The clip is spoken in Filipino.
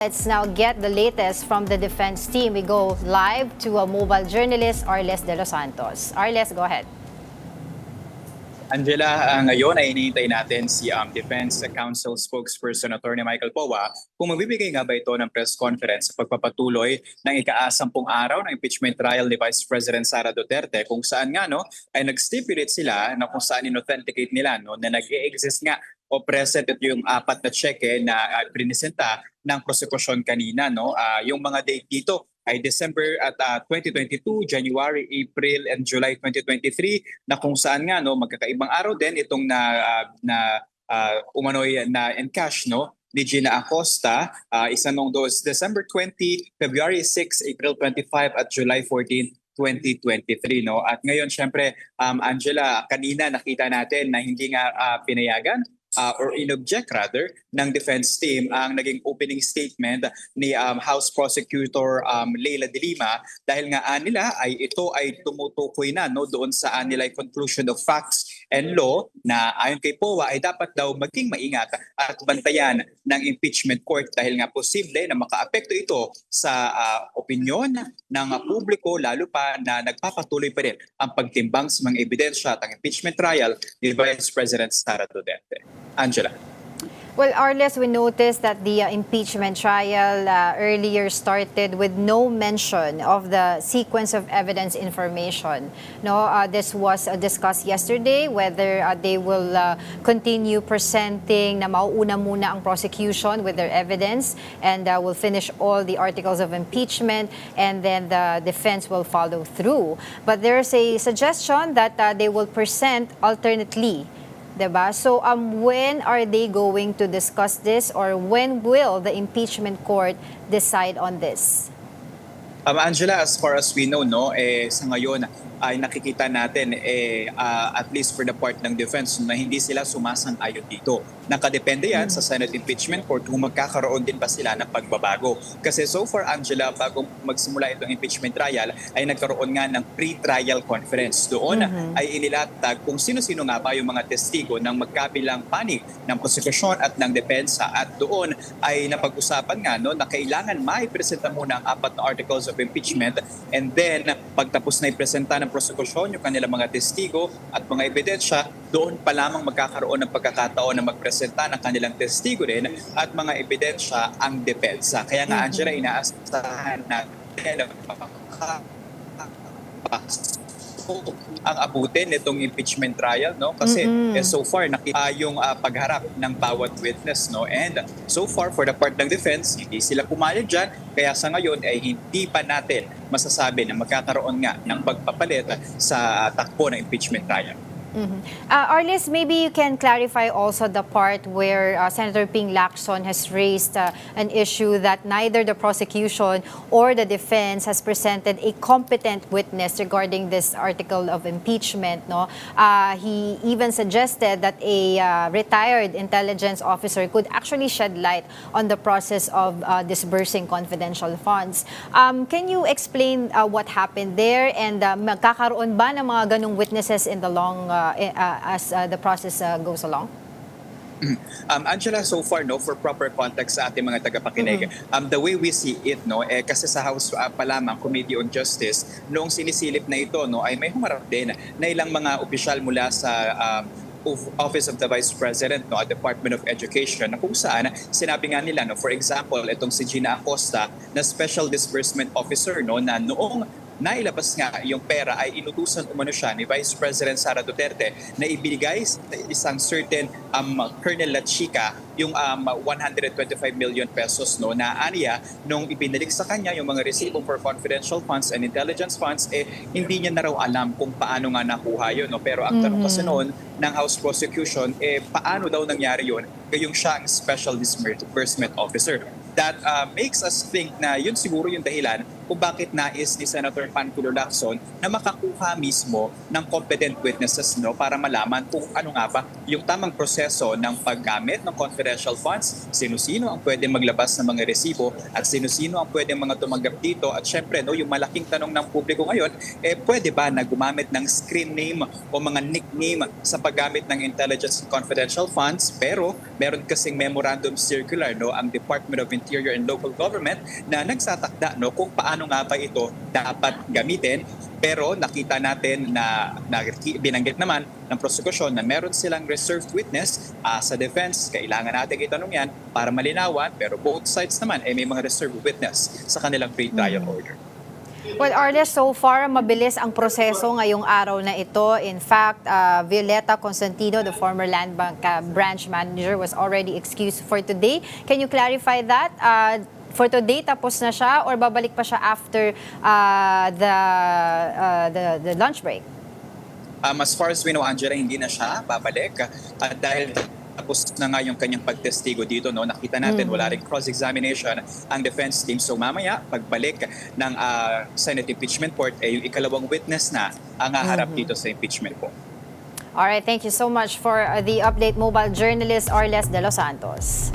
Let's now get the latest from the defense team. We go live to a mobile journalist, Arles de los Santos. Arles, go ahead. Angela, ngayon ay hinihintay natin si Defense Council spokesperson Attorney Michael Powa kung magbibigay nga ba ito ng press conference sa pagpapatuloy ng ika-10 araw ng impeachment trial ni Vice President Sara Duterte, kung saan nga ay nag-stipulate sila na kung saan in-authenticate nila na nag-e-exist nga o present ito yung 4 na cheque na prinisenta ng prosekusyon kanina. Yung mga date dito ay December at 2022, January, April, and July 2023, na kung saan nga magkakaibang araw din itong umano'y na encash ni Gina Acosta, isa nung dos December 20, February 6, April 25 at July 14, 2023. At ngayon syempre, Angela, kanina nakita natin na hindi nga pinayagan or inobject rather ng defense team ang naging opening statement ni House Prosecutor Leila de Lima, dahil nga nila ay ito ay tumutukoy na doon sa nila conclusion of facts and law na ayon kay Powa ay dapat daw maging maingat at bantayan ng impeachment court dahil nga posible na makaapekto ito sa opinyon ng publiko, lalo pa na nagpapatuloy pa rin ang pagtimbang sa mga ebidensya at ang impeachment trial ni Vice President Sara Duterte. Angela. Well, Arles, we noticed that the impeachment trial earlier started with no mention of the sequence of evidence information. This was discussed yesterday, whether they will continue presenting na mauuna muna ang prosecution with their evidence and will finish all the articles of impeachment, and then the defense will follow through. But there's a suggestion that they will present alternately. Diba? So when are they going to discuss this, or when will the impeachment court decide on this? Angela, as far as we know, sa ngayon ay nakikita natin at least for the part ng defense na hindi sila sumasang-ayon dito. Nakadepende yan sa Senate Impeachment Court kung magkakaroon din ba sila ng pagbabago. Kasi so far, Angela, bago magsimula itong impeachment trial, ay nagkaroon nga ng pre-trial conference. Doon ay inilatag kung sino-sino nga ba yung mga testigo ng magkabilang panig ng prosekusyon at ng depensa. At doon ay napag-usapan nga na kailangan maipresenta muna ang 4 na articles of impeachment, and then pagtapos na ipresenta ng prosekusyon yung kanilang mga testigo at mga ebidensya, doon pa lamang magkakaroon ng pagkakataon na magpresenta ng kanilang testigo rin at mga ebidensya ang depensa. Kaya nga, Angela, inaasahan natin ang abutin nitong impeachment trial, kasi so far nakita yung pagharap ng bawat witness, and so far for the part ng defense hindi sila pumayag dyan, kaya sa ngayon ay hindi pa natin masasabi na magkakaroon nga ng pagpapalit sa takbo ng impeachment trial. Arles, maybe you can clarify also the part where Senator Ping Lacson has raised an issue that neither the prosecution or the defense has presented a competent witness regarding this article of impeachment. He even suggested that a retired intelligence officer could actually shed light on the process of disbursing confidential funds. Can you explain what happened there, and magkakaroon ba ng mga ganong witnesses in the long as the process goes along? Angela, so far, for proper context sa ating mga tagapakinig, the way we see it, kasi sa House pa lamang, Committee on Justice, noong sinisilip na ito, ay may humarap din na ilang mga opisyal mula sa Office of the Vice President, Department of Education, na kung saan sinabi nga nila, for example, itong si Gina Acosta na Special Disbursement Officer, na noong nailabas nga yung pera ay inutusan umano siya ni Vice President Sara Duterte na ibigay sa isang certain Colonel Lachica yung 125 million pesos na aniya nung ibinalik sa kanya yung mga resibo for confidential funds and intelligence funds, hindi niya na raw alam kung paano nga nakuha yun. Pero ang tanong kasi noon ng House Prosecution, paano daw nangyari yun ngayong siya ang Special Disbursement Officer. That makes us think na yun siguro yung dahilan kung bakit nais ni Senator Panfilo Lacson na makakuha mismo ng competent witnesses para malaman kung ano nga ba yung tamang proseso ng paggamit ng confidential funds, sino-sino ang pwede maglabas ng mga resibo at sino-sino ang pwede mga tumanggap dito. At syempre, yung malaking tanong ng publiko ngayon, pwede ba na gumamit ng screen name o mga nickname sa paggamit ng intelligence and confidential funds? Pero meron kasing memorandum circular ang Department of Interior and Local Government na nagsatakda kung paano nga ba ito dapat gamitin. Pero nakita natin na binanggit naman ng prosekusyon na meron silang reserved witness sa defense. Kailangan natin itanong yan para malinawan, pero both sides naman may mga reserved witness sa kanilang pre-trial order. Well, Arles, so far, mabilis ang proseso ngayong araw na ito. In fact, Violeta Constantino, the former Land Bank branch manager, was already excused for today. Can you clarify that? For today, tapos na siya or babalik pa siya after the lunch break? As far as we know, Angela, hindi na siya babalik. At dahil tapos na nga yung kanyang pagtestigo dito, nakita natin wala rin cross-examination ang defense team. So mamaya, pagbalik ng Senate impeachment court, yung ikalawang witness na ang haharap dito sa impeachment po. Alright, thank you so much for the update, mobile journalist Arles de los Santos.